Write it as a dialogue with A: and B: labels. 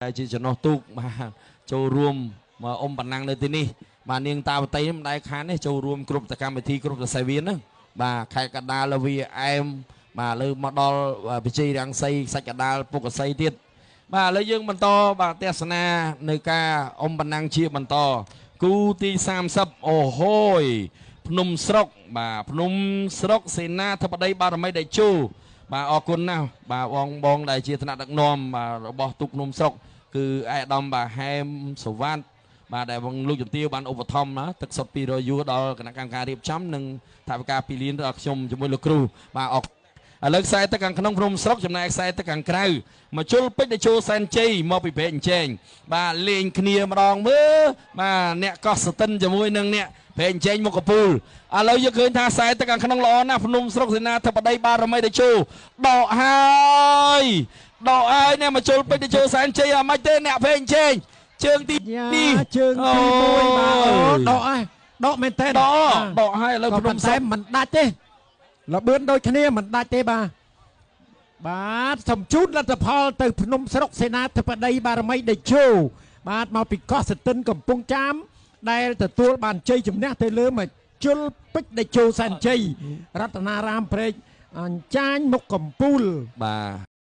A: ជាចំណោះទូកបាទចូលរួមមកអ៊ំបណ្ណាំងនៅទីនេះបាទនាងតាវតីមិនដែលខានទេចូលរួមគ្រប់សកម្មវិធីគ្រប់សរសេរវៀនហ្នឹងបាទខេត្តកណ្ដាលលវីអែមបាទលើមកដល់វិជ័យរាំងសីសាច់កណ្ដាលពុកសីទៀតបាទឥឡូវយើងបន្តបាទទស្សនានៅការអ៊ំបណ្ណាំងជាបន្តគូទី30អូហូយភ្នំស្រុកបាទភ្នំស្រុកសេនាធិបតីបារមីតេជោបាទអរគុណណាស់បាទបងដែលជាថ្នាក់ដឹកនាំរបស់ទូកភ្នំស្រុកគឺឯកឧត្តមបាទហែមសុវត្ថិបាទដែលបងលោកជំទាវបានឧបត្ថម្ភណាទឹកសុទ្ធ200យួរដល់គណៈកម្មការរៀបចំនិងថវិកា2លានដល់ខ្ញុំជាមួយលោកគ្រូបាទអរឥឡូវខ្សែទឹកខាងក្នុងភ្នំស្រុកចំណែកខ្សែទឹកខាងក្រៅមកជុលពេជ្រតេជោសែនជ័យមកពីព្រែកអញ្ជែងបាទលេងគ្នាម្ដងមើលបាទអ្នកកោះសតិនជាមួយនឹងអ្នកព្រែកអញ្ជែងមកកពូលឥឡូវយើងឃើញថាខ្សែទឹកខាងក្នុងល្អណាស់ភ្នំស្រុកសេនាធិបតីបារមីតេជោដកហើយអ្នកមកជុលពេជ្រតេជោសែនជ័យអាមិនទេអ្នកព្រែកអញ្ជែងជើងទី2ជើងទី1បាទ
B: ដកហើយដកមែនទេ
A: ដកហើយឥឡូវភ្នំស្រុក
B: មិនដាច់ទេលបឿនដូចគ្នាមិនដាច់ទេបាទសំជូនលទ្ធផលទៅភ្នំស្រុកសេនាធិបតីបារមីតេជោបាទមកពីកោះសតិនកំពង់ចាមដែលទទួលបានជ័យជំនះទៅលើមកជុលពេជ្រតេជោសែនជ័យរតនារាមព្រែកអញ្ចាញមុខកំពូល
A: បាទ